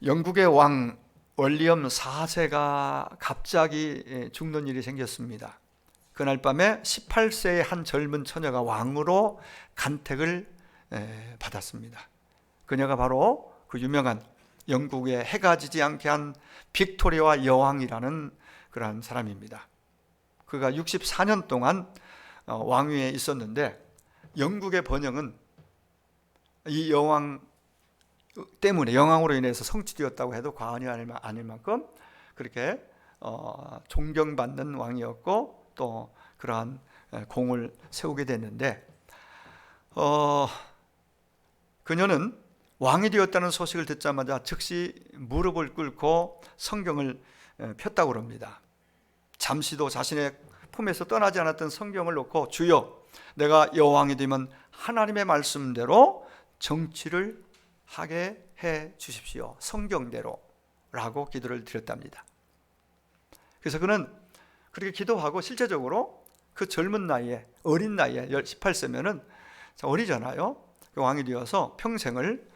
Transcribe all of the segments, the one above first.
영국의 왕 월리엄 4세가 갑자기 죽는 일이 생겼습니다. 그날 밤에 18세의 한 젊은 처녀가 왕으로 간택을 받았습니다. 그녀가 바로 그 유명한 영국에 해가 지지 않게 한 빅토리아 여왕이라는 그러한 사람입니다. 그가 64년 동안 왕위에 있었는데, 영국의 번영은 이 여왕 때문에, 영왕으로 인해서 성취되었다고 해도 과언이 아닐 만큼 그렇게 존경받는 왕이었고, 또 그러한 공을 세우게 됐는데, 그녀는 왕이 되었다는 소식을 듣자마자 즉시 무릎을 꿇고 성경을 폈다고 합니다. 잠시도 자신의 품에서 떠나지 않았던 성경을 놓고, 주여, 내가 여왕이 되면 하나님의 말씀대로 정치를 하게 해 주십시오, 성경대로 라고 기도를 드렸답니다. 그래서 그는 그렇게 기도하고 실제적으로 그 젊은 나이에, 어린 나이에 18세면은 어리잖아요. 왕이 되어서 평생을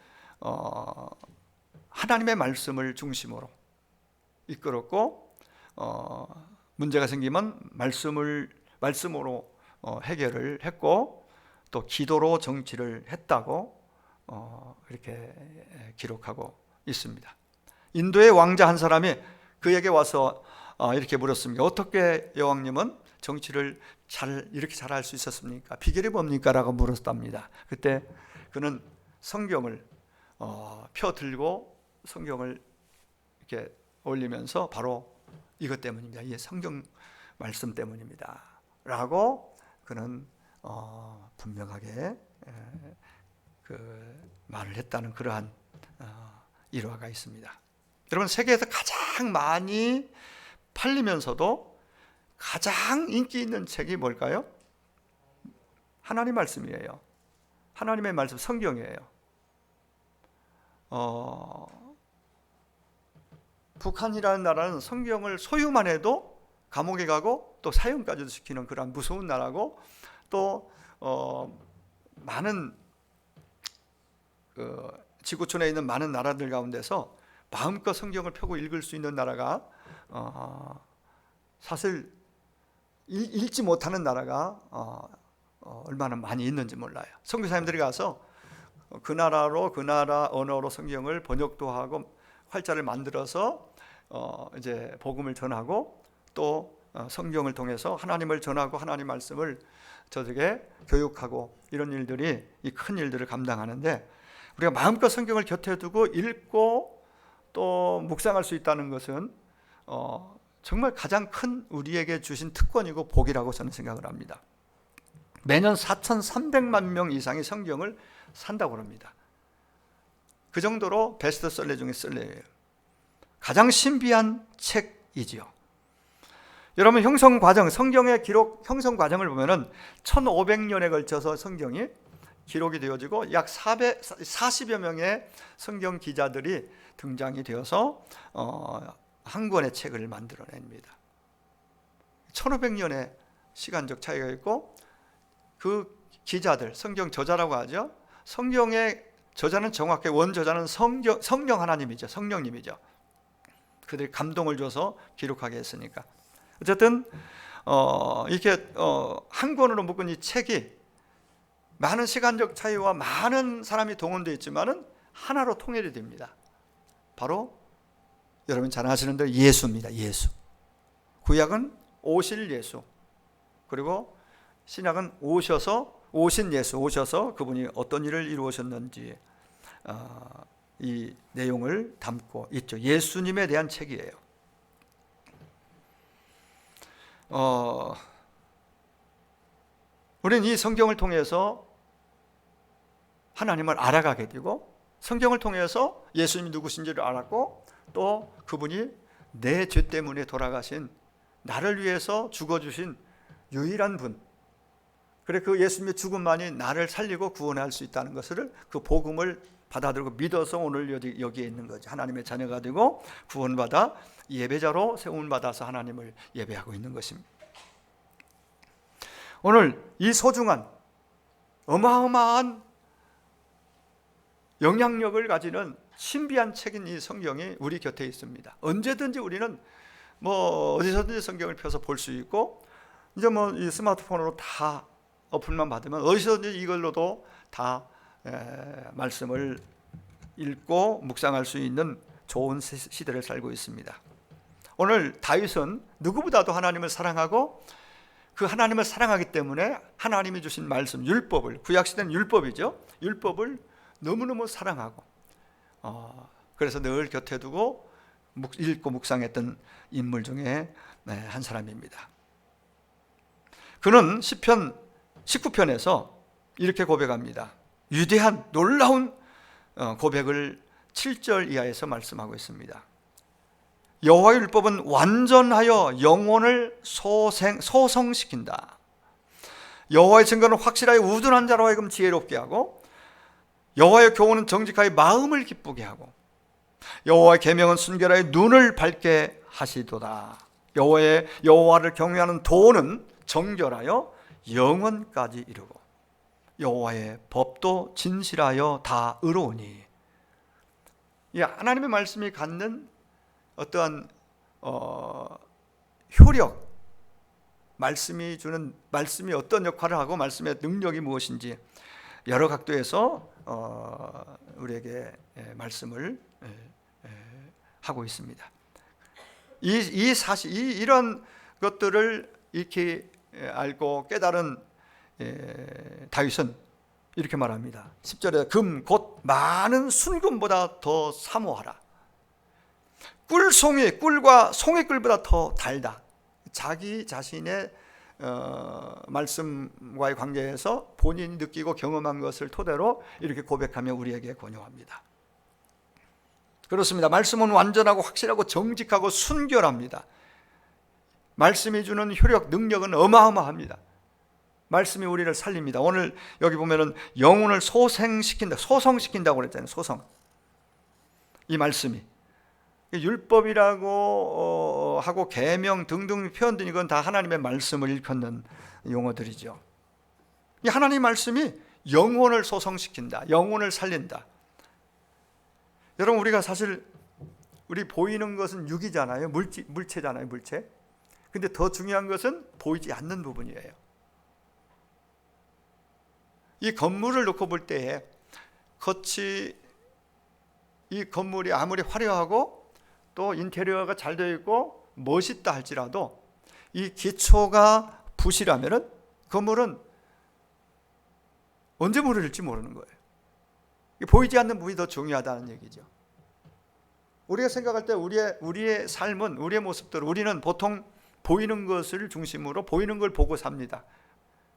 하나님의 말씀을 중심으로 이끌었고, 문제가 생기면 말씀으로 해결을 했고, 또 기도로 정치를 했다고 이렇게 기록하고 있습니다. 인도의 왕자 한 사람이 그에게 와서 이렇게 물었습니다. 어떻게 여왕님은 정치를 이렇게 잘할 수 있었습니까? 비결이 뭡니까? 라고 물었답니다. 그때 그는 성경을 펴들고 성경을 이렇게 올리면서 바로 이것 때문입니다, 이 성경 말씀 때문입니다 라고 그는 분명하게 그 말을 했다는 그러한 일화가 있습니다. 여러분, 세계에서 가장 많이 팔리면서도 가장 인기 있는 책이 뭘까요? 하나님 말씀이에요. 하나님의 말씀, 성경이에요. 북한이라는 나라는 성경을 소유만 해도 감옥에 가고 또 사형까지도 시키는 그런 무서운 나라고, 또 많은 지구촌에 있는 많은 나라들 가운데서 마음껏 성경을 펴고 읽을 수 있는 나라가 사실 읽지 못하는 나라가 얼마나 많이 있는지 몰라요. 선교사님들이 가서 그 나라로, 그 나라 언어로 성경을 번역도 하고 활자를 만들어서 이제 복음을 전하고, 또 성경을 통해서 하나님을 전하고 하나님 말씀을 저들에게 교육하고, 이런 일들이, 이 큰 일들을 감당하는데, 우리가 마음껏 성경을 곁에 두고 읽고 또 묵상할 수 있다는 것은 정말 가장 큰 우리에게 주신 특권이고 복이라고 저는 생각을 합니다. 매년 4,300만 명 이상이 성경을 산다고 합니다. 그 정도로 베스트셀러 중에 셀러예요. 가장 신비한 책이지요. 여러분, 형성 과정, 성경의 기록 형성 과정을 보면은 1500년에 걸쳐서 성경이 기록이 되어지고, 약 40여 명의 성경 기자들이 등장이 되어서 한 권의 책을 만들어냅니다. 1500년의 시간적 차이가 있고, 그 기자들, 성경 저자라고 하죠. 성경의 저자는 정확히 원저자는 성령 하나님이죠. 성령님이죠. 그들이 감동을 줘서 기록하게 했으니까. 어쨌든 이렇게 한 권으로 묶은 이 책이 많은 시간적 차이와 많은 사람이 동원되어 있지만은 하나로 통일이 됩니다. 바로 여러분 잘 아시는 대로 예수입니다. 예수. 구약은 오실 예수, 그리고 신약은 오신 예수, 오셔서 그분이 어떤 일을 이루셨는지 이 내용을 담고 있죠. 예수님에 대한 책이에요. 우리는 이 성경을 통해서 하나님을 알아가게 되고, 성경을 통해서 예수님이 누구신지를 알았고, 또 그분이 내 죄 때문에 돌아가신, 나를 위해서 죽어주신 유일한 분, 그래 그 예수님의 죽음만이 나를 살리고 구원할 수 있다는 것을, 그 복음을 받아들이고 믿어서 오늘 여기에 있는 거죠. 하나님의 자녀가 되고 구원받아 예배자로 세움받아서 하나님을 예배하고 있는 것입니다. 오늘 이 소중한 어마어마한 영향력을 가지는 신비한 책인 이 성경이 우리 곁에 있습니다. 언제든지 우리는 뭐 어디서든지 성경을 펴서 볼 수 있고, 이제 뭐 이 스마트폰으로 다 어플만 받으면 어디서든지 이걸로도 다 말씀을 읽고 묵상할 수 있는 좋은 시대를 살고 있습니다. 오늘 다윗은 누구보다도 하나님을 사랑하고, 그 하나님을 사랑하기 때문에 하나님이 주신 말씀, 율법을, 구약시대는 율법이죠. 율법을 너무너무 사랑하고 그래서 늘 곁에 두고 읽고 묵상했던 인물 중에 한 사람입니다. 그는 시편 19편에서 이렇게 고백합니다. 위대한 놀라운 고백을 7절 이하에서 말씀하고 있습니다. 여호와의 율법은 완전하여 영혼을 소성시킨다. 여호와의 증거는 확실하여 우둔한 자로 하여금 지혜롭게 하고, 여호와의 교훈은 정직하여 마음을 기쁘게 하고, 여호와의 계명은 순결하여 눈을 밝게 하시도다. 여호와를 경외하는 도는 정결하여 영원까지 이르고, 여호와의 법도 진실하여 다 의로우니. 이 하나님의 말씀이 갖는 어떠한 효력, 말씀이 어떤 역할을 하고 말씀의 능력이 무엇인지 여러 각도에서 우리에게 말씀을 하고 있습니다. 이런 것들을 이렇게 알고 깨달은 다윗은 이렇게 말합니다. 10절에 금 곧 많은 순금보다 더 사모하라. 꿀과 송이꿀보다 더 달다. 자기 자신의 말씀과의 관계에서 본인이 느끼고 경험한 것을 토대로 이렇게 고백하며 우리에게 권유합니다. 그렇습니다. 말씀은 완전하고 확실하고 정직하고 순결합니다. 말씀이 주는 효력, 능력은 어마어마합니다. 말씀이 우리를 살립니다. 오늘 여기 보면은 영혼을 소성시킨다고 그랬잖아요. 소성. 이 말씀이 율법이라고 하고 계명 등등 표현들, 이건 다 하나님의 말씀을 일컫는 용어들이죠. 이 하나님의 말씀이 영혼을 소성시킨다, 영혼을 살린다. 여러분, 우리가 사실 우리 보이는 것은 육이잖아요. 물체잖아요, 물체. 근데 더 중요한 것은 보이지 않는 부분이에요. 이 건물을 놓고 볼 때에 겉이, 이 건물이 아무리 화려하고 또 인테리어가 잘 되어 있고 멋있다 할지라도 이 기초가 부실하면은 건물은 언제 무너질지 모르는 거예요. 보이지 않는 부분이 더 중요하다는 얘기죠. 우리가 생각할 때 우리의 삶은, 우리의 모습들, 우리는 보통 보이는 것을 중심으로 보이는 걸 보고 삽니다.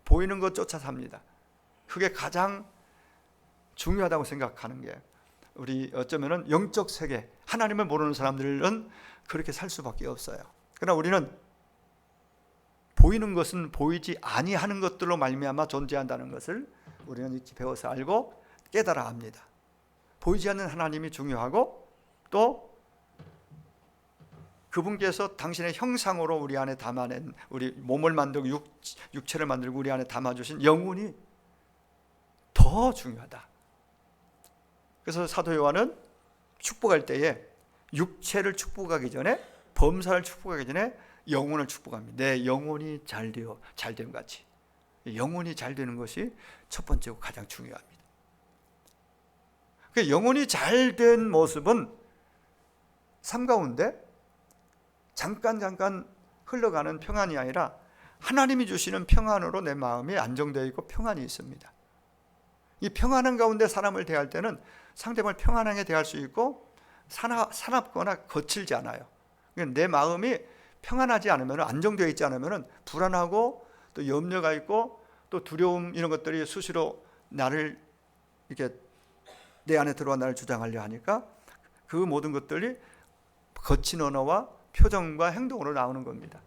보이는 것 쫓아 삽니다. 그게 가장 중요하다고 생각하는 게, 우리 어쩌면은 영적 세계, 하나님을 모르는 사람들은 그렇게 살 수밖에 없어요. 그러나 우리는 보이는 것은 보이지 아니하는 것들로 말미암아 존재한다는 것을 우리는 이렇게 배워서 알고 깨달아 합니다. 보이지 않는 하나님이 중요하고, 또 그분께서 당신의 형상으로 우리 안에 담아낸, 우리 몸을 만들고 육체를 만들고 우리 안에 담아주신 영혼이 더 중요하다. 그래서 사도 요한은 축복할 때에 육체를 축복하기 전에, 범사를 축복하기 전에 영혼을 축복합니다. 내 영혼이 잘됨 같이. 영혼이 잘 되는 것이 첫 번째고 가장 중요합니다. 그 영혼이 잘 된 모습은 삶 가운데 잠깐 흘러가는 평안이 아니라 하나님이 주시는 평안으로 내 마음이 안정되어 있고 평안이 있습니다. 이 평안한 가운데 사람을 대할 때는 상대방을 평안하게 대할 수 있고 사납거나 거칠지 않아요. 내 마음이 평안하지 않으면, 안정되어 있지 않으면 불안하고 또 염려가 있고 또 두려움, 이런 것들이 수시로 나를 이렇게 내 안에 들어와 나를 주장하려 하니까 그 모든 것들이 거친 언어와 표정과 행동으로 나오는 겁니다.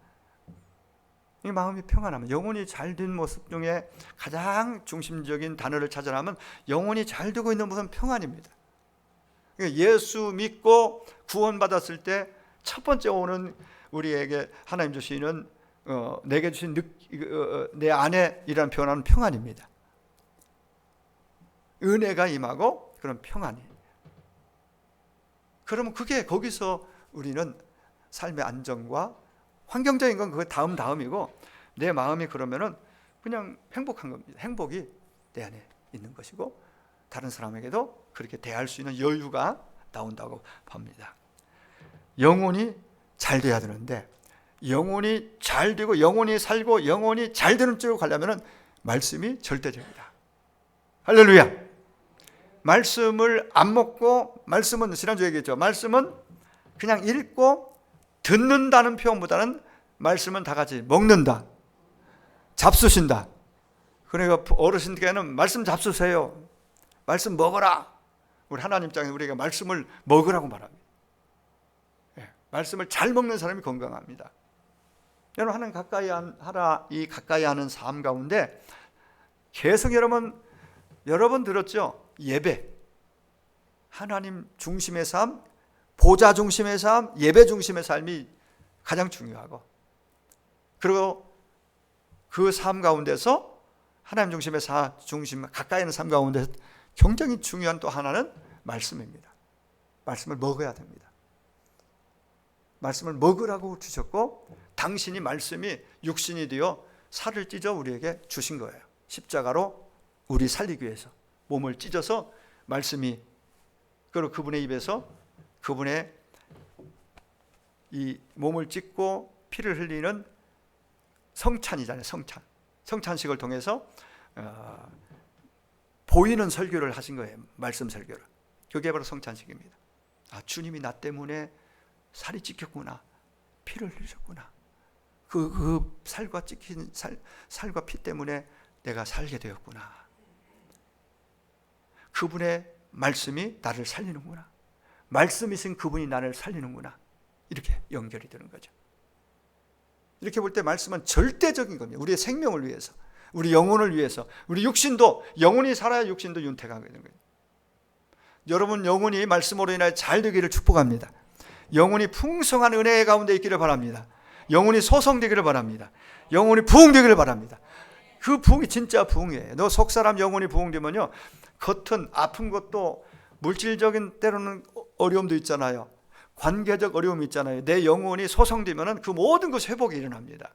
이 마음이 평안하면, 영혼이 잘 된 모습 중에 가장 중심적인 단어를 찾아내면 영혼이 잘 되고 있는 모습은 평안입니다. 예수 믿고 구원받았을 때 첫 번째 오는 우리에게 하나님 주시는 내게 주신 내 안에 이라는 표현은 평안입니다. 은혜가 임하고 그런 평안이. 그러면 그게 거기서 우리는 삶의 안정과 환경적인 건 그 다음이고 내 마음이 그러면은 그냥 행복한 겁니다. 행복이 내 안에 있는 것이고 다른 사람에게도 그렇게 대할 수 있는 여유가 나온다고 봅니다. 영혼이 잘 돼야 되는데 영혼이 잘 되고 영혼이 살고 영혼이 잘 되는 쪽으로 가려면 말씀이 절대적이다. 할렐루야. 말씀을 안 먹고, 말씀은 지난주에 얘기했죠. 말씀은 그냥 읽고 듣는다는 표현보다는 말씀은 다 같이 먹는다, 잡수신다. 그러니까 어르신들께는 말씀 잡수세요, 말씀 먹어라. 우리 하나님 입장에 우리가 말씀을 먹으라고 말합니다. 말씀을 잘 먹는 사람이 건강합니다. 여러분, 하나님 가까이 하라, 이 가까이 하는 삶 가운데 계속 여러분 들었죠? 예배, 하나님 중심의 삶, 보좌 중심의 삶, 예배 중심의 삶이 가장 중요하고, 그리고 그 삶 가운데서 하나님 중심의 가까이 있는 삶 가운데 굉장히 중요한 또 하나는 말씀입니다. 말씀을 먹어야 됩니다. 말씀을 먹으라고 주셨고, 당신이 말씀이 육신이 되어 살을 찢어 우리에게 주신 거예요. 십자가로 우리 살리기 위해서 몸을 찢어서 말씀이, 그리고 그분의 입에서 그분의 이 몸을 찢고 피를 흘리는 성찬이잖아요. 성찬식을 통해서 보이는 설교를 하신 거예요. 말씀 설교를. 그게 바로 성찬식입니다. 아, 주님이 나 때문에 살이 찢겼구나, 피를 흘리셨구나. 그 살과 찢긴 살과 피 때문에 내가 살게 되었구나. 그분의 말씀이 나를 살리는구나. 말씀이신 그분이 나를 살리는구나. 이렇게 연결이 되는 거죠. 이렇게 볼 때 말씀은 절대적인 겁니다. 우리의 생명을 위해서, 우리 영혼을 위해서, 우리 육신도, 영혼이 살아야 육신도 윤택하게 되는 거예요. 여러분 영혼이 말씀으로 인하여 잘 되기를 축복합니다. 영혼이 풍성한 은혜 가운데 있기를 바랍니다. 영혼이 소성되기를 바랍니다. 영혼이 부흥되기를 바랍니다. 그 부흥이 진짜 부흥이에요. 너 속 사람 영혼이 부흥되면요, 겉은 아픈 것도, 물질적인 때로는 어려움도 있잖아요. 관계적 어려움이 있잖아요. 내 영혼이 소성되면 그 모든 것이 회복이 일어납니다.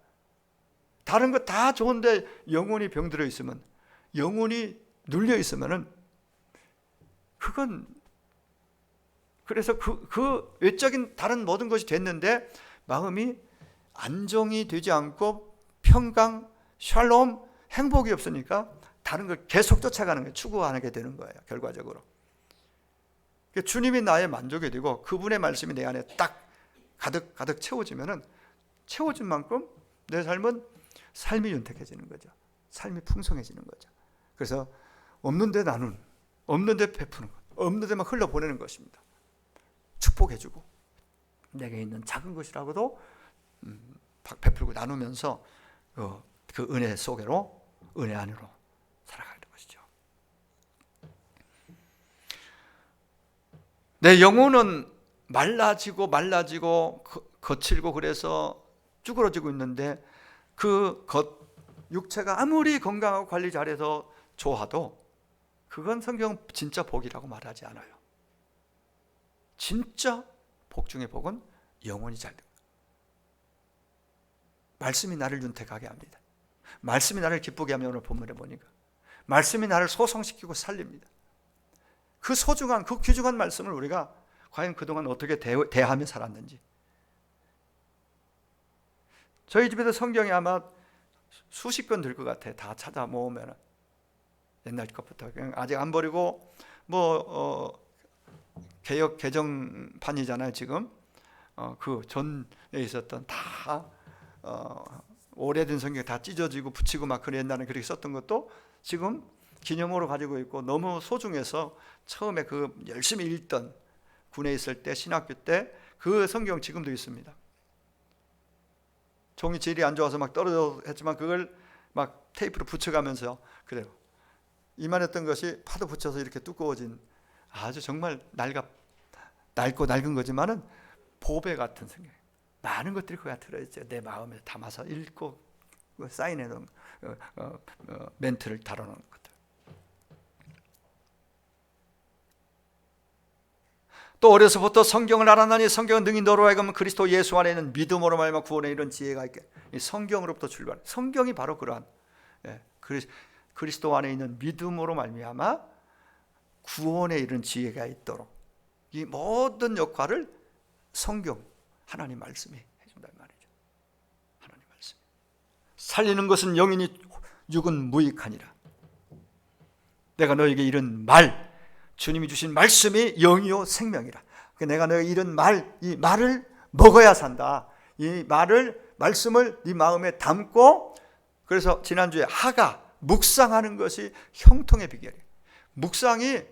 다른 것 다 좋은데 영혼이 병들어 있으면, 영혼이 눌려 있으면은 그건, 그래서 그 외적인 다른 모든 것이 됐는데 마음이 안정이 되지 않고 평강, 샬롬, 행복이 없으니까 다른 걸 계속 쫓아가는 거예요. 추구하게 되는 거예요. 결과적으로. 주님이 나의 만족이 되고 그분의 말씀이 내 안에 딱 가득 채워지면은, 채워진 만큼 내 삶이 윤택해지는 거죠. 삶이 풍성해지는 거죠. 그래서 없는 데 나누는, 없는 데 베푸는 것, 없는 데만 흘려보내는 것입니다. 축복해주고 내게 있는 작은 것이라고도 베풀고 나누면서 그 은혜 속으로, 은혜 안으로 살아가는 것이죠. 내 영혼은 말라지고 거칠고 그래서 쭈그러지고 있는데, 그 육체가 아무리 건강하고 관리 잘해서 좋아도 그건 성경은 진짜 복이라고 말하지 않아요. 진짜 복 중의 복은 영혼이 잘 됩니다. 말씀이 나를 윤택하게 합니다. 말씀이 나를 기쁘게 하며, 오늘 본문에 보니까 말씀이 나를 소성시키고 살립니다. 그 소중한, 그 귀중한 말씀을 우리가 과연 그동안 어떻게 대하며 살았는지. 저희 집에도 성경이 아마 수십 권 될 것 같아요. 다 찾아 모으면. 옛날 것부터 아직 안 버리고, 개역 개정판이잖아요 지금. 그 전에 있었던 다 오래된 성경 다 찢어지고 붙이고 막 그런, 옛날에 그렇게 썼던 것도 지금 기념으로 가지고 있고, 너무 소중해서 처음에 그 열심히 읽던, 군에 있을 때, 신학교 때 그 성경 지금도 있습니다. 종이 질이 안 좋아서 막 떨어져 했지만 그걸 막 테이프로 붙여가면서 그래요. 이만했던 것이 파도 붙여서 이렇게 두꺼워진, 아주 정말 낡고 낡은 거지만은 보배 같은 성경. 많은 것들이 거기에 들어있죠. 내 마음에 담아서 읽고 사인해놓은 멘트를 달아놓은 것들. 또 어려서부터 성경을 알았나니 성경은 능히 너로 하여금 그리스도 예수 안에 있는 믿음으로 말미암아 구원에 이런 지혜가 있게. 이 성경으로부터 출발. 성경이 바로 그러한 그리스도 안에 있는 믿음으로 말미암아 구원에 이른 지혜가 있도록 이 모든 역할을 성경 하나님 말씀이 해준단 말이죠. 하나님 말씀. 살리는 것은 영이니 육은 무익하니라. 내가 너에게 이른 말, 주님이 주신 말씀이 영이요 생명이라. 내가 너에게 이른 말, 이 말을 먹어야 산다. 이 말씀을 네 마음에 담고, 그래서 지난주에 하가 묵상하는 것이 형통의 비결이에요. 묵상이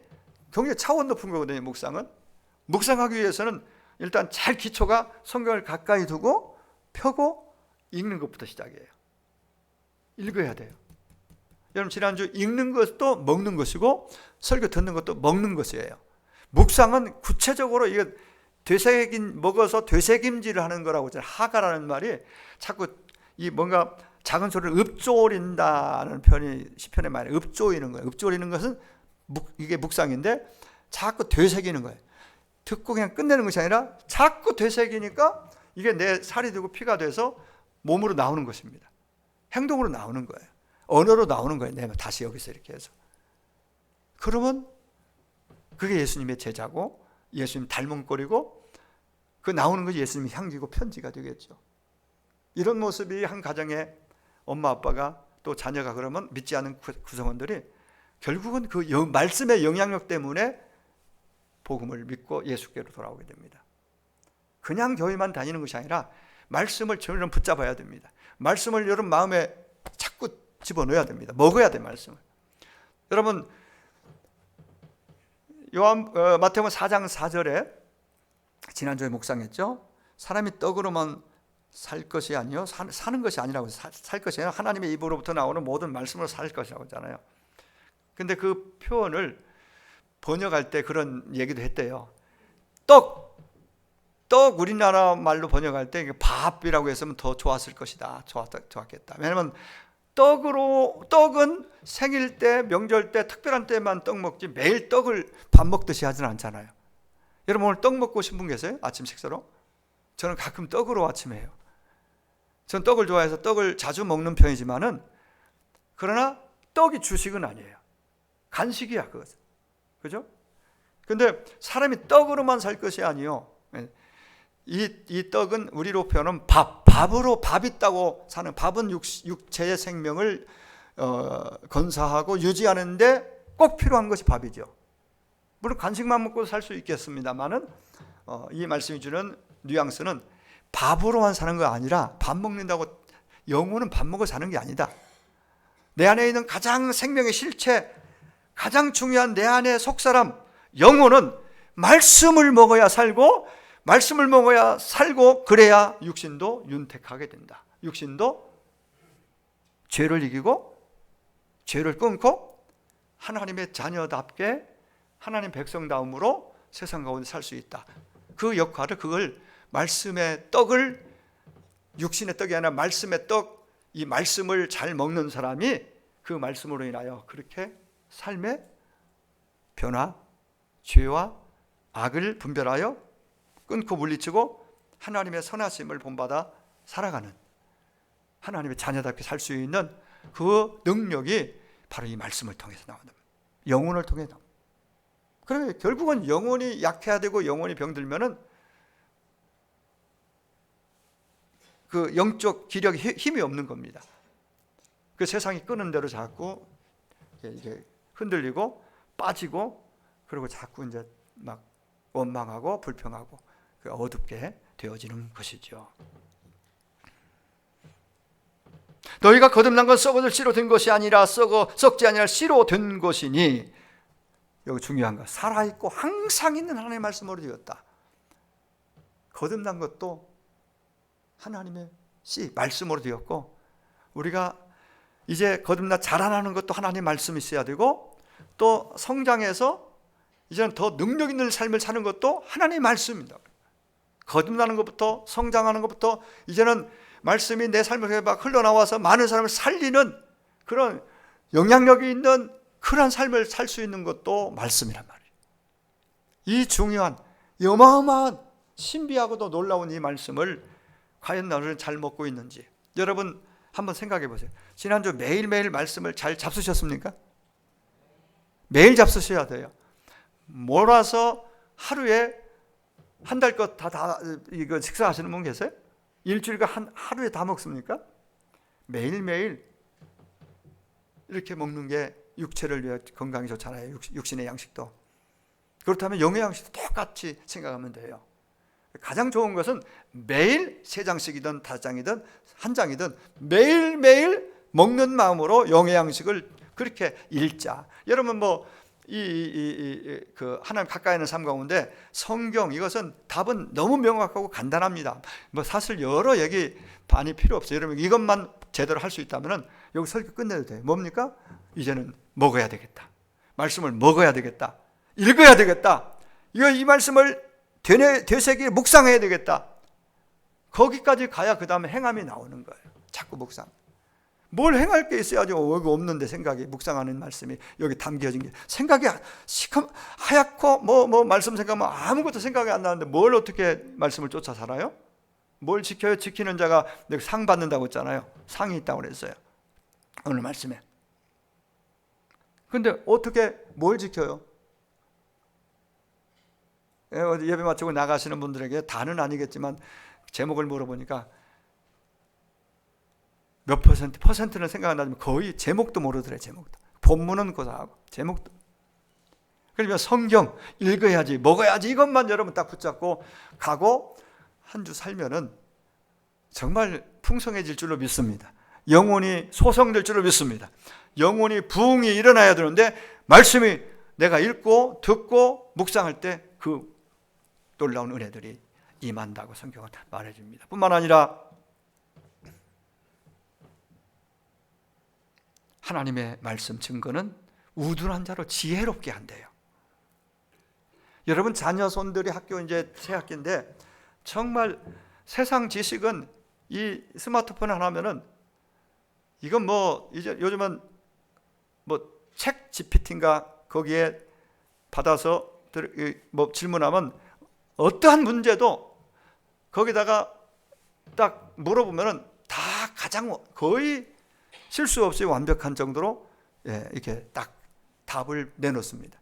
굉장히 차원 높은 거거든요. 묵상하기 위해서는 일단 잘 기초가 성경을 가까이 두고 펴고 읽는 것부터 시작이에요. 읽어야 돼요. 여러분, 지난주 읽는 것도 먹는 것이고 설교 듣는 것도 먹는 것이에요. 묵상은 구체적으로 이거 먹어서 되새김질을 하는 거라고 하잖아요. 하가라는 말이 자꾸 이 뭔가 작은 소리를 읊조린다는 표현이 시편에 많이 읊조이는 거예요. 읊조리는 것은 이게 묵상인데 자꾸 되새기는 거예요. 듣고 그냥 끝내는 것이 아니라 자꾸 되새기니까 이게 내 살이 되고 피가 돼서 몸으로 나오는 것입니다. 행동으로 나오는 거예요. 언어로 나오는 거예요. 내가 다시 여기서 이렇게 해서. 그러면 그게 예수님의 제자고 예수님 닮은 꼴이고 그 나오는 것이 예수님의 향기고 편지가 되겠죠. 이런 모습이 한 가정에 엄마 아빠가 또 자녀가 그러면 믿지 않은 구성원들이 결국은 그 말씀의 영향력 때문에 복음을 믿고 예수께로 돌아오게 됩니다. 그냥 교회만 다니는 것이 아니라 말씀을 저는 붙잡아야 됩니다. 말씀을 여러분 마음에 자꾸 집어넣어야 됩니다. 먹어야 돼, 말씀을. 여러분, 마태복음 4장 4절에 지난주에 묵상했죠. 사람이 떡으로만 살 것이 아니요 사는 것이 아니라고, 살 것이 아니라 하나님의 입으로부터 나오는 모든 말씀으로 살 것이라고 하잖아요. 근데 그 표현을 번역할 때 그런 얘기도 했대요. 떡 우리나라 말로 번역할 때 밥이라고 했으면 더 좋았을 것이다. 좋았겠다. 왜냐하면 떡은 생일 때, 명절 때, 특별한 때만 떡 먹지 매일 밥 먹듯이 하지는 않잖아요. 여러분, 오늘 떡 먹고 싶은 분 계세요? 아침 식사로? 저는 가끔 떡으로 아침에 해요. 전 떡을 좋아해서 떡을 자주 먹는 편이지만은, 그러나 떡이 주식은 아니에요. 간식이야, 그것은. 그죠? 근데 사람이 떡으로만 살 것이 아니요. 이 떡은 우리로 표현하면 밥 있다고 사는, 밥은 육체의 생명을 건사하고 유지하는데 꼭 필요한 것이 밥이죠. 물론 간식만 먹고 살 수 있겠습니다만은 이 말씀이 주는 뉘앙스는 밥으로만 사는 거 아니라, 밥 먹는다고 영혼은 밥 먹어 사는 게 아니다. 내 안에 있는 가장 생명의 실체, 가장 중요한 내 안의 속사람 영혼은 말씀을 먹어야 살고, 그래야 육신도 윤택하게 된다. 육신도 죄를 이기고 죄를 끊고 하나님의 자녀답게 하나님 백성다움으로 세상 가운데 살 수 있다. 그 역할을, 그걸 말씀의 떡을, 육신의 떡이 아니라 말씀의 떡, 이 말씀을 잘 먹는 사람이 그 말씀으로 인하여 그렇게 삶의 변화, 죄와 악을 분별하여 끊고 물리치고 하나님의 선하심을 본받아 살아가는, 하나님의 자녀답게 살 수 있는 그 능력이 바로 이 말씀을 통해서 나온다. 영혼을 통해 나온다. 그러면 결국은 영혼이 약해야 되고 영혼이 병들면은 그 영적 기력이 힘이 없는 겁니다. 그 세상이 끄는 대로 자꾸 이제 흔들리고 빠지고, 그리고 자꾸 이제 막 원망하고 불평하고 어둡게 되어지는 것이죠. 너희가 거듭난 건 썩어질 씨로 된 것이 아니라 썩지 아니할 씨로 된 것이니, 여기 중요한 거, 살아있고 항상 있는 하나님의 말씀으로 되었다. 거듭난 것도 하나님의 씨, 말씀으로 되었고, 우리가 이제 거듭나 자라나는 것도 하나님의 말씀이 있어야 되고, 또 성장해서 이제는 더 능력 있는 삶을 사는 것도 하나님의 말씀입니다. 거듭나는 것부터, 성장하는 것부터, 이제는 말씀이 내 삶을 막 흘러나와서 많은 사람을 살리는 그런 영향력이 있는 그러한 삶을 살 수 있는 것도 말씀이란 말이에요. 이 중요한 어마어마한 신비하고도 놀라운 이 말씀을 과연 너는 잘 먹고 있는지 여러분 한번 생각해 보세요. 지난주 매일매일 말씀을 잘 잡수셨습니까? 매일 잡수셔야 돼요. 몰아서 하루에 한 달 것 다 이거 식사하시는 분 계세요? 일주일간 하루에 다 먹습니까? 매일매일 이렇게 먹는 게 육체를 위해 건강이 좋잖아요. 육신의 양식도. 그렇다면 영의 양식도 똑같이 생각하면 돼요. 가장 좋은 것은 매일 3장씩이든 5장이든 1장이든 매일매일 먹는 마음으로 영의 양식을 그렇게 읽자. 여러분 그 하나님 가까이 있는 삶 가운데 성경 이것은 답은 너무 명확하고 간단합니다. 사실 여러 얘기 많이 필요 없어요. 여러분 이것만 제대로 할 수 있다면 여기 설교 끝내도 돼요. 뭡니까? 이제는 먹어야 되겠다. 말씀을 먹어야 되겠다. 읽어야 되겠다. 이 말씀을 되새기 묵상해야 되겠다. 거기까지 가야 그 다음에 행함이 나오는 거예요. 자꾸 묵상. 뭘 행할 게 있어야죠. 여기 없는데 생각이 묵상하는 말씀이 여기 담겨진 게 생각이 하얗고 말씀 생각하면 아무것도 생각이 안 나는데 뭘 어떻게 말씀을 쫓아 살아요? 뭘 지켜요? 지키는 자가 상 받는다고 했잖아요. 상이 있다고 그랬어요. 오늘 말씀에. 근데 어떻게 뭘 지켜요? 예배 마치고 나가시는 분들에게 다는 아니겠지만 제목을 물어보니까 몇 퍼센트는 생각 안 나지만 거의 제목도 모르더래. 제목도. 본문은 고사하고 제목도. 그러면 성경 읽어야지 먹어야지 이것만 여러분 딱 붙잡고 가고 한 주 살면은 정말 풍성해질 줄로 믿습니다. 영혼이 소성될 줄로 믿습니다. 영혼이 부흥이 일어나야 되는데 말씀이 내가 읽고 듣고 묵상할 때 그 놀라운 은혜들이 임한다고 성경은 말해줍니다. 뿐만 아니라 하나님의 말씀 증거는 우둔한 자로 지혜롭게 한대요. 여러분 자녀 손들이 학교 이제 새 학기인데 정말 세상 지식은 이 스마트폰 하나면은 이건 이제 요즘은 책 GPT인가 거기에 받아서 질문하면 어떠한 문제도 거기다가 딱 물어보면은 다 가장 거의 실수 없이 완벽한 정도로 이렇게 딱 답을 내놓습니다.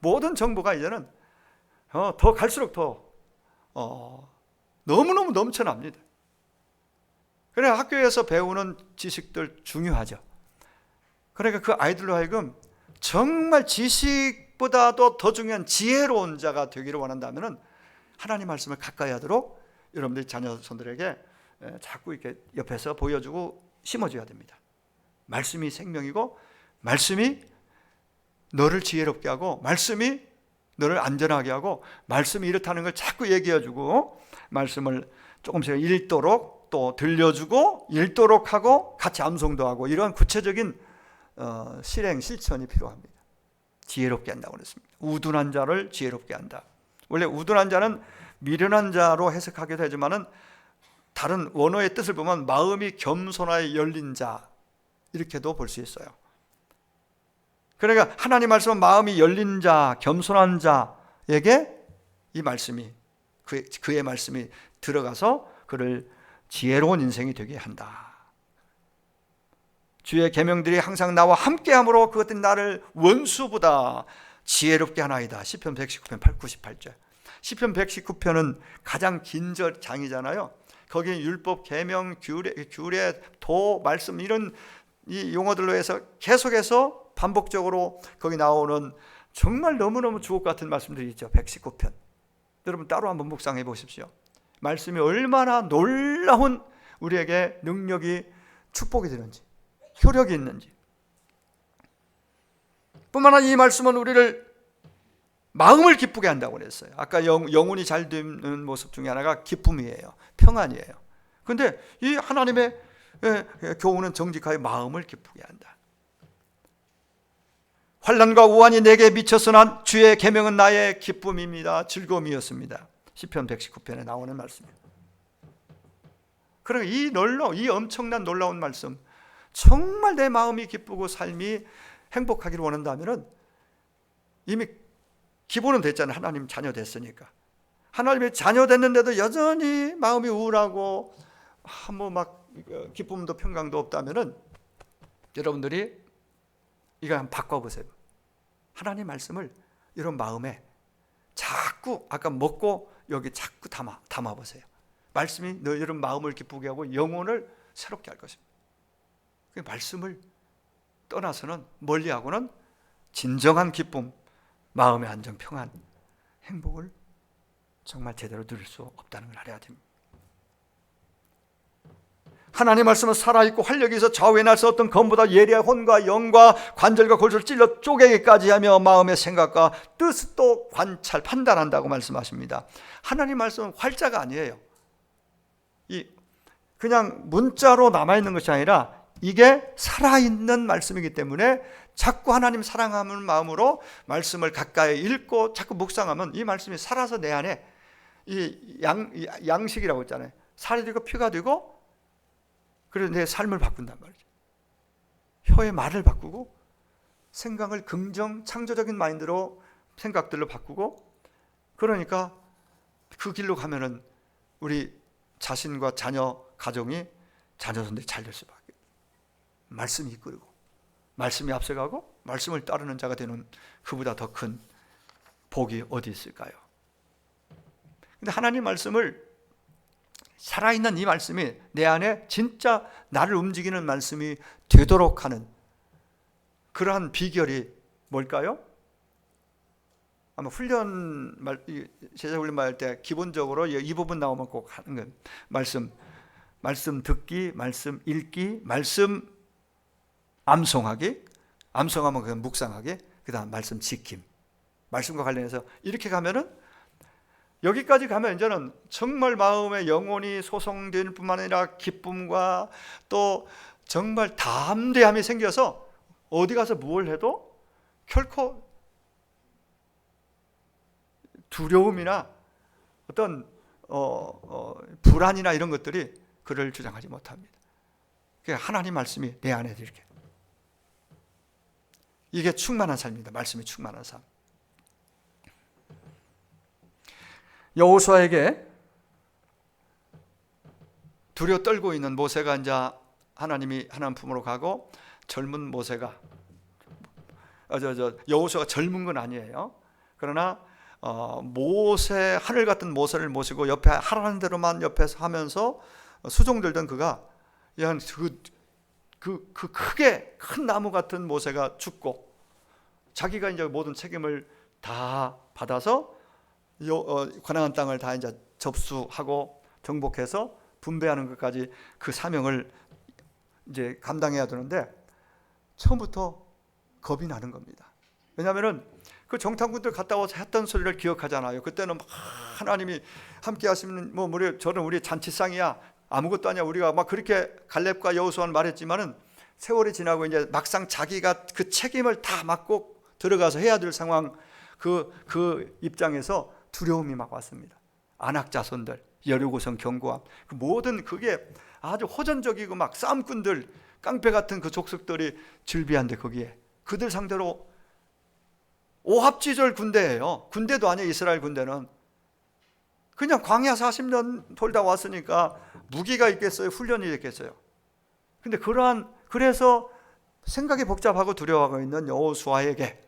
모든 정보가 이제는 더 갈수록 더 너무너무 넘쳐납니다. 그래 학교에서 배우는 지식들 중요하죠. 그러니까 그 아이들로 하여금 정말 지식보다도 더 중요한 지혜로운 자가 되기를 원한다면 하나님 말씀을 가까이 하도록 여러분들이 자녀손들에게 자꾸 이렇게 옆에서 보여주고 심어줘야 됩니다. 말씀이 생명이고 말씀이 너를 지혜롭게 하고 말씀이 너를 안전하게 하고 말씀이 이렇다는 걸 자꾸 얘기해주고 말씀을 조금씩 읽도록 또 들려주고 읽도록 하고 같이 암송도 하고 이러한 구체적인 실행 실천이 필요합니다. 지혜롭게 한다고 그랬습니다. 우둔한 자를 지혜롭게 한다. 원래 우둔한 자는 미련한 자로 해석하기도 하지만은 다른 원어의 뜻을 보면 마음이 겸손하여 열린 자 이렇게도 볼 수 있어요. 그러니까 하나님 말씀은 마음이 열린 자, 겸손한 자에게 이 말씀이 그의 말씀이 들어가서 그를 지혜로운 인생이 되게 한다. 주의 계명들이 항상 나와 함께함으로 그것들이 나를 원수보다 지혜롭게 하나이다. 시편 119편 98절. 시편 119편은 가장 긴 장이잖아요. 거기에 율법, 계명, 규례, 도, 말씀 이런 이 용어들로 해서 계속해서 반복적으로 거기 나오는 정말 너무너무 주옥 같은 말씀들이 있죠. 119편. 여러분 따로 한번 묵상해 보십시오. 말씀이 얼마나 놀라운 우리에게 능력이 축복이 되는지 효력이 있는지. 뿐만 아니라 이 말씀은 우리를 마음을 기쁘게 한다고 그랬어요. 아까 영혼이 잘 되는 모습 중에 하나가 기쁨이에요. 평안이에요. 그런데 이 하나님의 교훈은 정직하여 마음을 기쁘게 한다. 환난과 우환이 내게 미쳤으나 주의 계명은 나의 기쁨입니다. 즐거움이었습니다. 시편 119편에 나오는 말씀이에요. 그러니까 이 엄청난 놀라운 말씀, 정말 내 마음이 기쁘고 삶이 행복하기를 원한다면 이미 기본은 됐잖아요. 하나님 자녀 됐으니까. 하나님의 자녀 됐는데도 여전히 마음이 우울하고 뭐 막 기쁨도 평강도 없다면은 여러분들이 이거 한번 바꿔보세요. 하나님 말씀을 이런 마음에 자꾸 아까 먹고 여기 자꾸 담아보세요. 말씀이 너희들 마음을 기쁘게 하고 영혼을 새롭게 할 것입니다. 그 말씀을 떠나서는 멀리하고는 진정한 기쁨, 마음의 안정, 평안, 행복을 정말 제대로 누릴 수 없다는 걸 알아야 됩니다. 하나님 말씀은 살아있고 활력이 있어 좌우에 날 수 어떤 검보다 예리한 혼과 영과 관절과 골수를 찔러 쪼개기까지 하며 마음의 생각과 뜻도 관찰, 판단한다고 말씀하십니다. 하나님 말씀은 활자가 아니에요. 그냥 문자로 남아있는 것이 아니라 이게 살아있는 말씀이기 때문에 자꾸 하나님 사랑하는 마음으로 말씀을 가까이 읽고 자꾸 묵상하면 이 말씀이 살아서 내 안에 이 양식이라고 했잖아요. 살이 되고 피가 되고 그래서 내 삶을 바꾼단 말이죠. 혀의 말을 바꾸고 생각을 긍정 창조적인 마인드로 생각들로 바꾸고 그러니까 그 길로 가면은 우리 자신과 자녀 가정이 자녀손들이 잘 될 수밖에. 말씀이 이끌고 말씀이 앞서가고 말씀을 따르는 자가 되는 그보다 더 큰 복이 어디 있을까요? 근데 하나님 말씀을 살아있는 이 말씀이 내 안에 진짜 나를 움직이는 말씀이 되도록 하는 그러한 비결이 뭘까요? 아마 제자훈련 할 때 기본적으로 이 부분 나오면 꼭 하는 건 말씀 듣기, 말씀 읽기, 말씀 암송하기, 암송하면 그냥 묵상하기, 그 다음 말씀 지킴. 말씀과 관련해서 이렇게 가면은 여기까지 가면 이제는 정말 마음의 영혼이 소성될 뿐만 아니라 기쁨과 또 정말 담대함이 생겨서 어디 가서 무엇을 해도 결코 두려움이나 어떤 불안이나 이런 것들이 그를 주장하지 못합니다. 하나님 말씀이 내 안에 이렇게 이게 충만한 삶입니다. 말씀이 충만한 삶. 여호수아에게 두려워 떨고 있는 모세가 이제 하나님이 하나님 품으로 가고 젊은 모세가 여호수아가 젊은 건 아니에요. 그러나 모세 하늘 같은 모세를 모시고 옆에 하라는 대로만 옆에서 하면서 수종들던 그가 그 크게 큰 나무 같은 모세가 죽고 자기가 이제 모든 책임을 다 받아서 가나안 땅을 다 이제 접수하고 정복해서 분배하는 것까지 그 사명을 이제 감당해야 되는데 처음부터 겁이 나는 겁니다. 왜냐하면은 그 정탐꾼들 갔다 와서 했던 소리를 기억하잖아요. 그때는 막 하나님이 함께 하시면 저는 우리 잔치상이야 아무것도 아니야 우리가 막 그렇게 갈렙과 여호수아는 말했지만은 세월이 지나고 이제 막상 자기가 그 책임을 다 맡고 들어가서 해야 될 상황 그 입장에서 두려움이 막 왔습니다. 아낙 자손들, 여리고성 경고함, 그 모든 그게 아주 호전적이고 막 싸움꾼들, 깡패 같은 그 족속들이 즐비한데 거기에 그들 상대로 오합지졸 군대예요. 군대도 아니에요. 이스라엘 군대는 그냥 광야 40년 돌다 왔으니까 무기가 있겠어요? 훈련이 있겠어요? 근데 그래서 생각이 복잡하고 두려워하고 있는 여호수아에게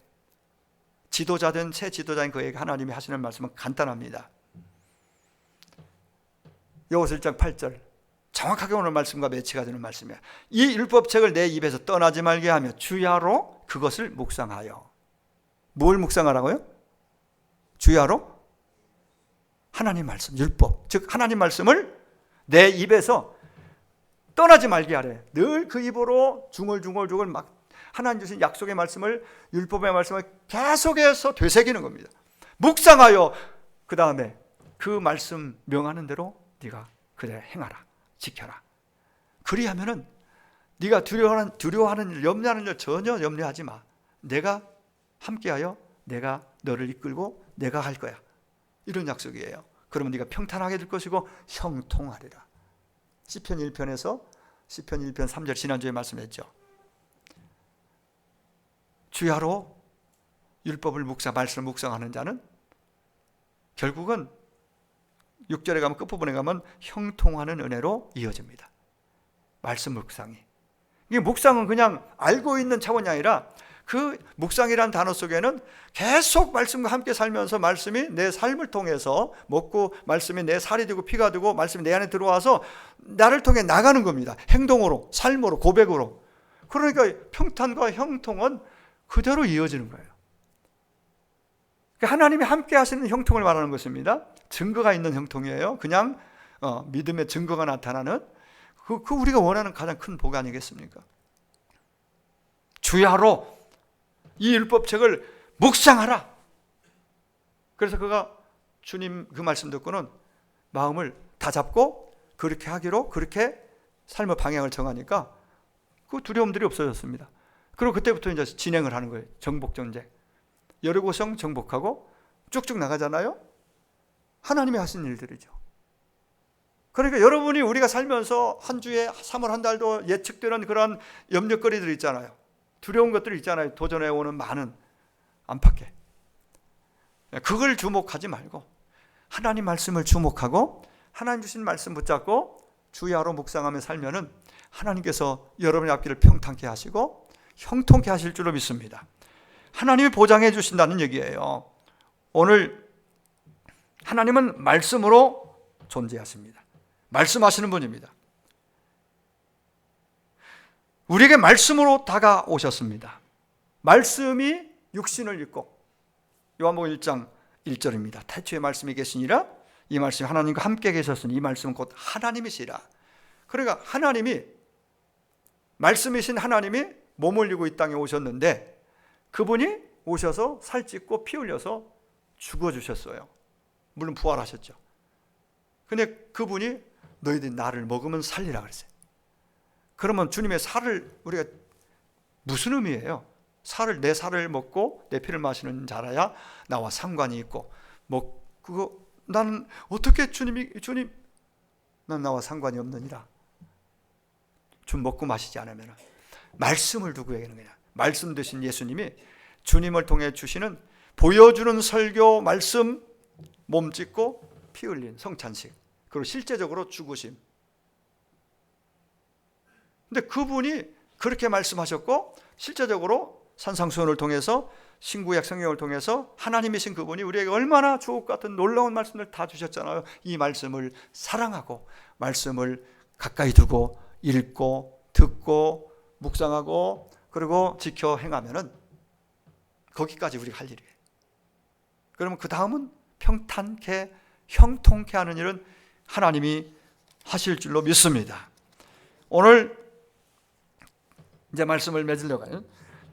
지도자된 새 지도자인 그에게 하나님이 하시는 말씀은 간단합니다. 여호수아 1장 8절 정확하게 오늘 말씀과 매치가 되는 말씀이에요. 이 율법책을 내 입에서 떠나지 말게 하며 주야로 그것을 묵상하여. 뭘 묵상하라고요? 주야로? 하나님 말씀, 율법, 즉 하나님 말씀을 내 입에서 떠나지 말게 하래. 늘 그 입으로 중얼중얼 막 하나님 주신 약속의 말씀을, 율법의 말씀을 계속해서 되새기는 겁니다. 묵상하여 그 다음에 그 말씀 명하는 대로 네가 그래 행하라, 지켜라. 그리하면은 네가 두려워하는 일, 염려하는 일 전혀 염려하지 마. 내가 함께하여 내가 너를 이끌고 내가 할 거야. 이런 약속이에요. 그러면 네가 평탄하게 될 것이고 형통하리라. 시편 1편에서 시편 1편 3절 지난주에 말씀했죠. 주야로 율법을 말씀을 묵상하는 자는 결국은 6절에 가면 끝부분에 가면 형통하는 은혜로 이어집니다. 말씀 묵상이. 이 묵상은 그냥 알고 있는 차원이 아니라 그 묵상이라는 단어 속에는 계속 말씀과 함께 살면서 말씀이 내 삶을 통해서 먹고 말씀이 내 살이 되고 피가 되고 말씀이 내 안에 들어와서 나를 통해 나가는 겁니다. 행동으로, 삶으로, 고백으로. 그러니까 평탄과 형통은 그대로 이어지는 거예요. 하나님이 함께 하시는 형통을 말하는 것입니다. 증거가 있는 형통이에요. 그냥 믿음의 증거가 나타나는 그 우리가 원하는 가장 큰 복 아니겠습니까? 주야로 이 율법책을 묵상하라. 그래서 그가 주님 그 말씀 듣고는 마음을 다 잡고 그렇게 하기로, 그렇게 삶의 방향을 정하니까 그 두려움들이 없어졌습니다. 그리고 그때부터 이제 진행을 하는 거예요. 정복 전쟁. 여리고성 정복하고 쭉쭉 나가잖아요. 하나님이 하신 일들이죠. 그러니까 여러분이 우리가 살면서 한 주에 3월 한 달도 예측되는 그런 염려거리들이 있잖아요. 두려운 것들이 있잖아요. 도전해 오는 많은 안팎에. 그걸 주목하지 말고 하나님 말씀을 주목하고 하나님 주신 말씀 붙잡고 주야로 묵상하며 살면은 하나님께서 여러분의 앞길을 평탄케 하시고 형통케 하실 줄로 믿습니다. 하나님이 보장해 주신다는 얘기예요. 오늘 하나님은 말씀으로 존재하십니다. 말씀하시는 분입니다. 우리에게 말씀으로 다가오셨습니다. 말씀이 육신을 입고, 요한복음 1장 1절입니다. 태초에 말씀이 계시니라, 이 말씀이 하나님과 함께 계셨으니 이 말씀은 곧 하나님이시라. 그러니까 하나님이, 말씀이신 하나님이 몸을 입고 이 땅에 오셨는데 그분이 오셔서 살찌고 피 흘려서 죽어주셨어요. 물론 부활하셨죠. 근데 그분이 너희들이 나를 먹으면 살리라 그랬어요. 그러면 주님의 살을 우리가 무슨 의미예요? 내 살을 먹고 내 피를 마시는 자라야 나와 상관이 있고, 그거 나는 어떻게 주님 난 나와 상관이 없느니라. 좀 먹고 마시지 않으면 말씀을 두고 얘기하는 거냐. 말씀 되신 예수님이 주님을 통해 주시는, 보여주는 설교, 말씀, 몸 찢고 피 흘린 성찬식, 그리고 실제적으로 죽으심. 근데 그분이 그렇게 말씀하셨고 실제적으로 산상수훈을 통해서, 신구약 성경을 통해서 하나님이신 그분이 우리에게 얼마나 주옥 같은 놀라운 말씀을 다 주셨잖아요. 이 말씀을 사랑하고 말씀을 가까이 두고 읽고 듣고 묵상하고 그리고 지켜 행하면은 거기까지 우리가 할 일이에요. 그러면 그 다음은 평탄케 형통케 하는 일은 하나님이 하실 줄로 믿습니다. 오늘 이제 말씀을 맺으려고요.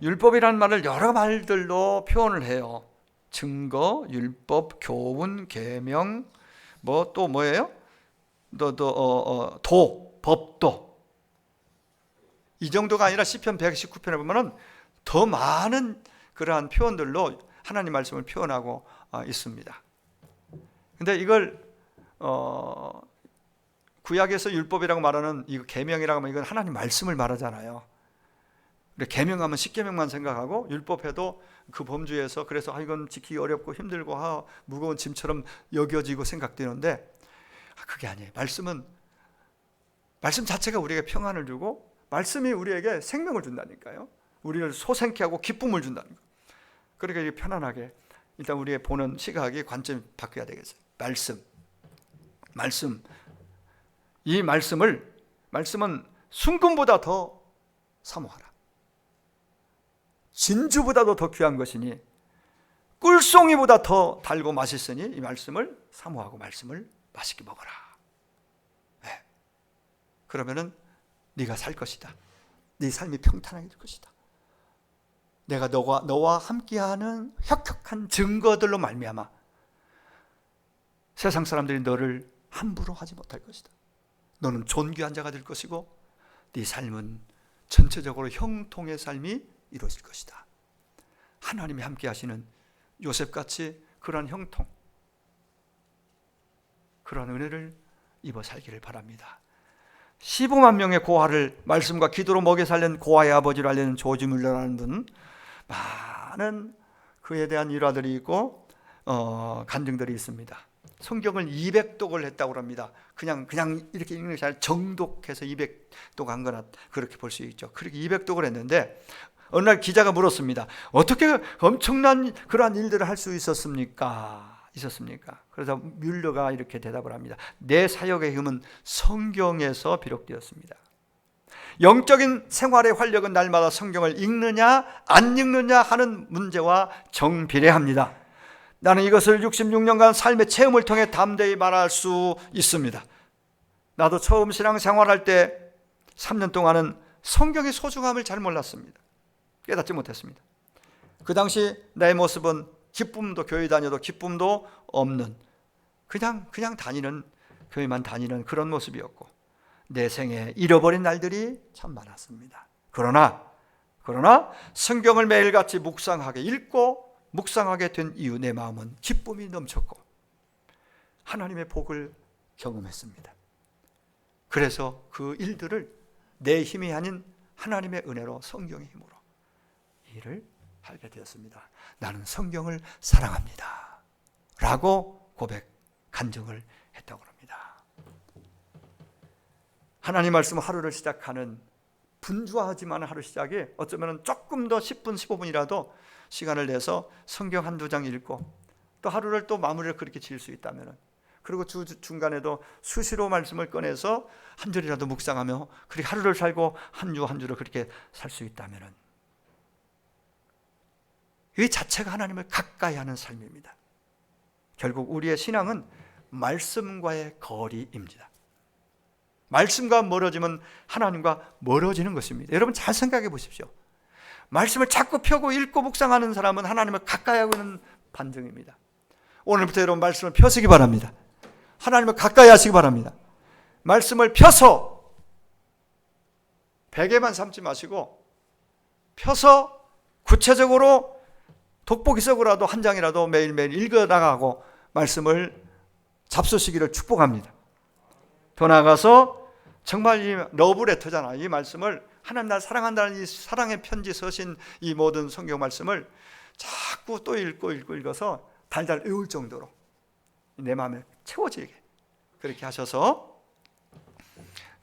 율법이라는 말을 여러 말들로 표현을 해요. 증거, 율법, 교훈, 계명, 또 뭐예요? 법도. 이 정도가 아니라 시편 119편에 보면은 더 많은 그러한 표현들로 하나님 말씀을 표현하고 있습니다. 근데 이걸 구약에서 율법이라고 말하는 이 계명이라고 하면 이건 하나님 말씀을 말하잖아요. 계명하면 십계명만 생각하고 율법해도 그 범주에서 그래서 이건 지키기 어렵고 힘들고 무거운 짐처럼 여겨지고 생각되는데 그게 아니에요. 말씀 자체가 우리에게 평안을 주고 말씀이 우리에게 생명을 준다니까요. 우리를 소생케 하고 기쁨을 준다는 거. 그러니까 편안하게 일단 우리의 보는 시각이 관점이 바뀌어야 되겠어요. 말씀. 이 말씀은 순금보다 더 사모하라. 진주보다도 더 귀한 것이니 꿀송이보다 더 달고 맛있으니 이 말씀을 사모하고 말씀을 맛있게 먹어라. 네. 그러면은 네가 살 것이다. 네 삶이 평탄하게 될 것이다. 내가 너와 함께하는 혁혁한 증거들로 말미암아 세상 사람들이 너를 함부로 하지 못할 것이다. 너는 존귀한 자가 될 것이고 네 삶은 전체적으로 형통의 삶이 이루어질 것이다. 하나님이 함께 하시는 요셉같이 그러한 형통, 그러한 은혜를 입어 살기를 바랍니다. 15만 명의 고아를 말씀과 기도로 먹여 살린 고아의 아버지로 알려는 조지 뮬러라는 분, 많은 그에 대한 일화들이 있고 간증들이 있습니다. 성경을 200독을 했다고 합니다. 그냥 이렇게 읽는 것이 아니라 정독해서 200독 한 거나 그렇게 볼 수 있죠. 그렇게 200독을 했는데 어느 날 기자가 물었습니다. 어떻게 엄청난 그러한 일들을 할 수 있었습니까? 그래서 뮬러가 이렇게 대답을 합니다. 내 사역의 힘은 성경에서 비롯되었습니다. 영적인 생활의 활력은 날마다 성경을 읽느냐 안 읽느냐 하는 문제와 정비례합니다. 나는 이것을 66년간 삶의 체험을 통해 담대히 말할 수 있습니다. 나도 처음 신앙생활할 때 3년 동안은 성경의 소중함을 잘 몰랐습니다. 깨닫지 못했습니다. 그 당시 내 모습은 기쁨도, 교회 다녀도 기쁨도 없는 그냥 다니는, 교회만 다니는 그런 모습이었고 내 생에 잃어버린 날들이 참 많았습니다. 그러나 성경을 매일같이 묵상하게 읽고 묵상하게 된 이후 내 마음은 기쁨이 넘쳤고 하나님의 복을 경험했습니다. 그래서 그 일들을 내 힘이 아닌 하나님의 은혜로, 성경의 힘으로 일을 하게 되었습니다. 나는 성경을 사랑합니다 라고 고백, 간증을 했다고 합니다. 하나님 말씀 하루를 시작하는 분주하지만 하루 시작에 어쩌면 조금 더 10분, 15분이라도 시간을 내서 성경 한두 장 읽고 또 하루를 또 마무리를 그렇게 지을 수 있다면, 그리고 중간에도 수시로 말씀을 꺼내서 한 절이라도 묵상하며 그렇게 하루를 살고 한 주 한 주를 그렇게 살 수 있다면 이 자체가 하나님을 가까이 하는 삶입니다. 결국 우리의 신앙은 말씀과의 거리입니다. 말씀과 멀어지면 하나님과 멀어지는 것입니다. 여러분 잘 생각해 보십시오. 말씀을 자꾸 펴고 읽고 묵상하는 사람은 하나님을 가까이 하는 반증입니다. 오늘부터 여러분 말씀을 펴시기 바랍니다. 하나님을 가까이 하시기 바랍니다. 말씀을 펴서 베개만 삼지 마시고 펴서 구체적으로 돋보기석으로라도 한 장이라도 매일매일 읽어나가고 말씀을 잡수시기를 축복합니다. 더 나아가서 정말 이 러브레터잖아. 이 말씀을 하나님 날 사랑한다는 이 사랑의 편지 서신 이 모든 성경 말씀을 자꾸 또 읽어서 달달 외울 정도로 내 마음에 채워지게 그렇게 하셔서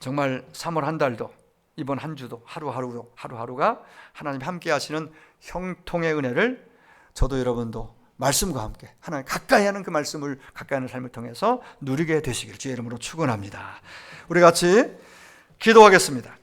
정말 3월 한 달도, 이번 한 주도 하루하루가 하나님 함께 하시는 형통의 은혜를 저도 여러분도 말씀과 함께 하나님 가까이 하는 그 말씀을 가까이 하는 삶을 통해서 누리게 되시길 주의 이름으로 축원합니다. 우리 같이 기도하겠습니다.